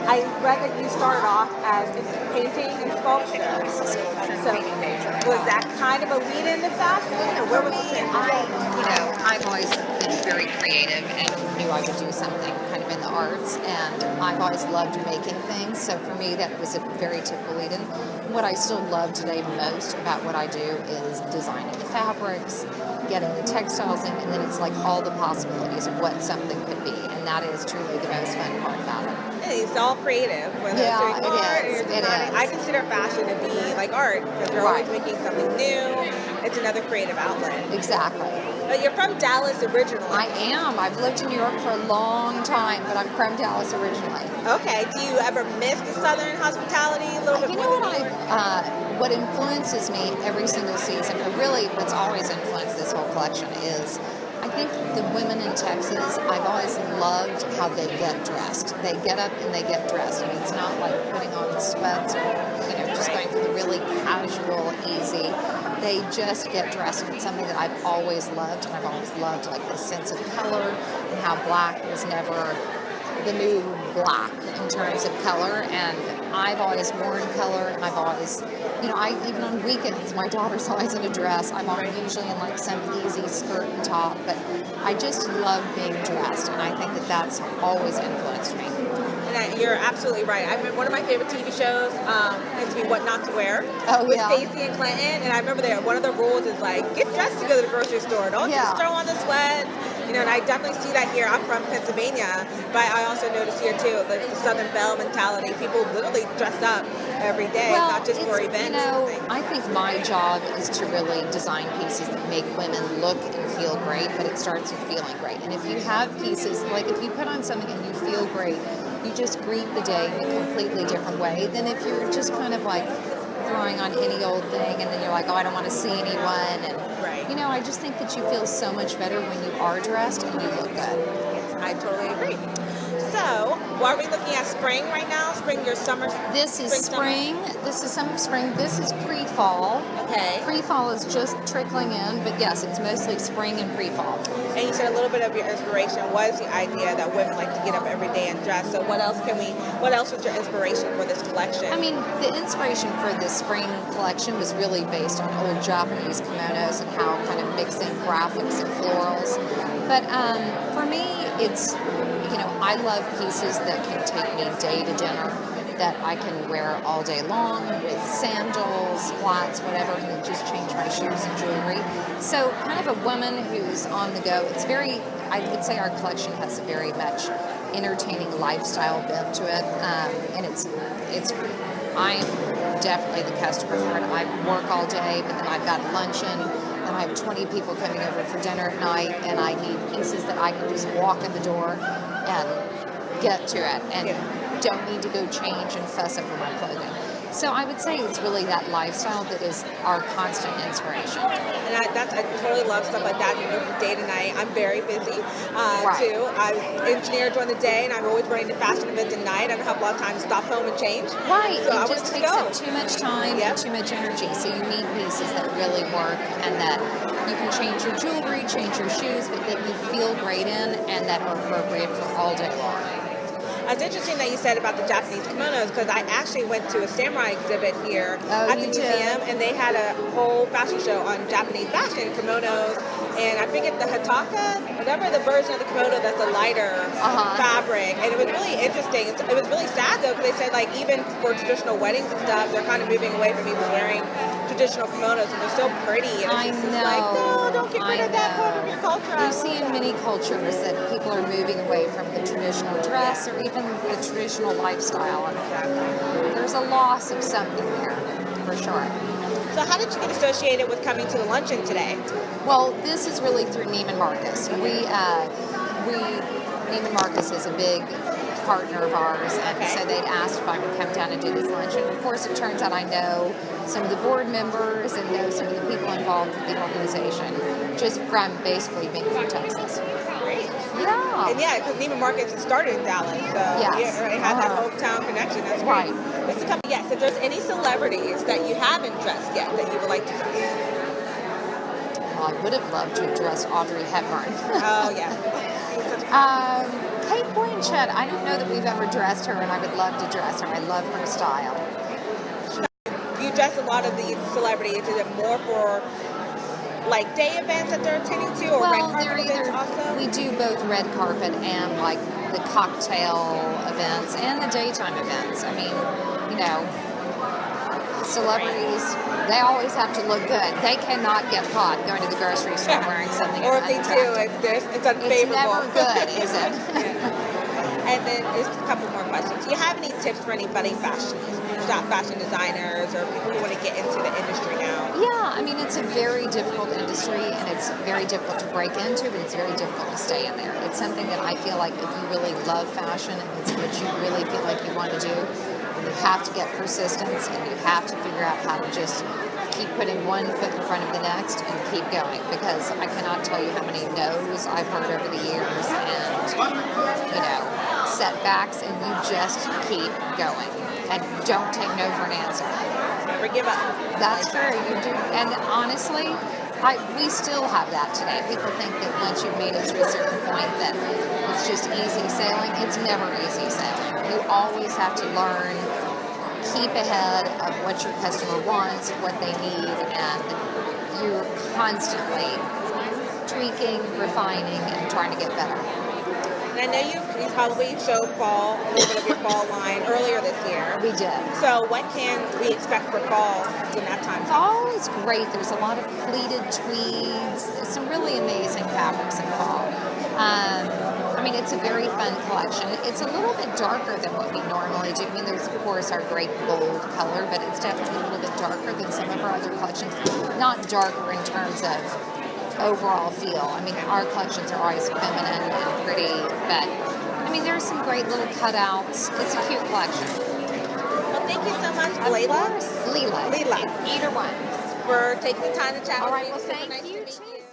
I read that you started off as painting and sculpture. So was that kind of a lead into fashion, or where was the I've always been very creative and knew I would do something kind of in the arts, and I've always loved making things. So for me, that was a very typical lead-in. What I still love today most about what I do is designing the fabrics, getting the textiles in, and then it's like all the possibilities of what something could be, and that is truly the most fun part about it. It's all creative, whether it's doing art or designing. I consider fashion to be like art because you're always making something new. It's another creative outlet. Exactly. But you're from Dallas originally. I am. I've lived in New York for a long time, but I'm from Dallas originally. Okay. Do you ever miss the Southern hospitality a little bit more? What influences me every single season, or really what's always influenced this whole collection, is I think the women in Texas, I've always loved how they get dressed. They get up and they get dressed, and it's not like putting on sweats or just going for the really casual, easy. They just get dressed, and it's something that I've always loved, and I've always loved like the sense of color and how black was never the new black in terms of color, and I've always worn color, and I've always, even on weekends, my daughter's always in a dress. I'm usually in like some easy skirt and top, but I just love being dressed, and I think that that's always influenced me. And you're absolutely right. I remember one of my favorite TV shows used to be What Not to Wear with Stacey and Clinton, and I remember one of the rules is like, get dressed to go to the grocery store. Don't just throw on the sweats. And I definitely see that here. I'm from Pennsylvania, but I also notice here too, like the Southern Belle mentality. People literally dress up every day, not just for events. I think my job is to really design pieces that make women look and feel great, but it starts with feeling great. And if you have pieces, like if you put on something and you feel great, you just greet the day in a completely different way than if you're just kind of like throwing on any old thing and then you're like, oh, I don't want to see anyone. And I just think that you feel so much better when you are dressed and you look good. Yes, I totally agree. So, are we looking at spring right now? Spring, your summer? This is spring. This is some spring. This is pre-fall. Okay. Pre-fall is just trickling in, but yes, it's mostly spring and pre-fall. And you said a little bit of your inspiration was the idea that women like to get up every day and dress. So what else was your inspiration for this collection? I mean, the inspiration for this spring collection was really based on old Japanese kimonos and how kind of mixing graphics and florals. But for me, it's, I love pieces that can take me day to dinner, that I can wear all day long with sandals, flats, whatever, and just change my shoes and jewelry. So kind of a woman who's on the go. It's very, I would say our collection has a very much entertaining lifestyle bent to it. And I'm definitely the customer for it. I work all day, but then I've got luncheon, and I have 20 people coming over for dinner at night, and I need pieces that I can just walk in the door and get to it, and don't need to go change and fuss over my clothing. So I would say it's really that lifestyle that is our constant inspiration. And I totally love stuff like that. You move from day to night. I'm very busy too. I'm an engineer during the day, and I'm always running to fashion events at night. I don't have a lot of time to stop home and change. Right. So it just takes up too much time and too much energy. So you need pieces that really work, and that you can change your jewelry, change your shoes, but that you feel great in, and that are appropriate for all day long. It's interesting that you said about the Japanese kimonos, because I actually went to a samurai exhibit here at the museum, and they had a whole fashion show on Japanese fashion, kimonos, and I forget the hataka, whatever the version of the kimono that's a lighter fabric, and it was really interesting. It was really sad though, because they said like even for traditional weddings and stuff, they're kind of moving away from even wearing traditional kimonos, and they're so pretty. And I know. Like, no, don't get rid of that part of your culture. You see in many cultures that people are moving away from the traditional dress or even the traditional lifestyle. And there's a loss of something there, for sure. So how did you get associated with coming to the luncheon today? Well, this is really through Neiman Marcus. Neiman Marcus is a big partner of ours, and so they'd asked if I would come down and do this luncheon. Of course, it turns out I know some of the board members and know some of the people involved with the organization, just from basically being from Texas. Great. Yeah. And because Neiman Marcus started in Dallas, so it had that hometown connection. That's great. Right. If there's any celebrities that you haven't dressed yet that you would like to dress. Well, I would have loved to have dressed Audrey Hepburn. Oh, yeah. She's such a Kate Blanchett, I don't know that we've ever dressed her, and I would love to dress her. I love her style. You dress a lot of these celebrities. Is it more for like day events that they're attending to, or red carpet events also? We do both red carpet and like the cocktail events and the daytime events. I mean, you know, celebrities, they always have to look good. They cannot get caught going to the grocery store wearing something or if they do, it's unfavorable. It's never good, is it? And then there's a couple more questions. Do you have any tips for any budding fashion designers or people who want to get into the industry now? Yeah, I mean, it's a very difficult industry, and it's very difficult to break into, but it's very difficult to stay in there. It's something that I feel like if you really love fashion and it's what you really feel like you want to do, you have to get persistence, and you have to figure out how to just keep putting one foot in front of the next and keep going, because I cannot tell you how many no's I've heard over the years and, you know, setbacks, and you just keep going and don't take no for an answer. Never give up. That's true. You do, and honestly, we still have that today. People think that once you've made it to a certain point that it's just easy sailing. It's never easy sailing. You always have to learn, keep ahead of what your customer wants, what they need, and you're constantly tweaking, refining, and trying to get better. And I know you probably showed fall, a little bit of your fall line earlier this year. We did. So what can we expect for fall when that time comes? Fall is great. There's a lot of pleated tweeds. There's some really amazing fabrics in fall. I mean, it's a very fun collection. It's a little bit darker than what we normally do. I mean, there's, of course, our great bold color, but it's definitely a little bit darker than some of our other collections. Not darker in terms of overall feel. I mean, our collections are always feminine and pretty, but I mean, there's some great little cutouts. It's a cute collection. Well, thank you so much, Lela. Lela. Lela. Either one. For taking the time to chat with me. All right, well, thank nice you to meet too. you.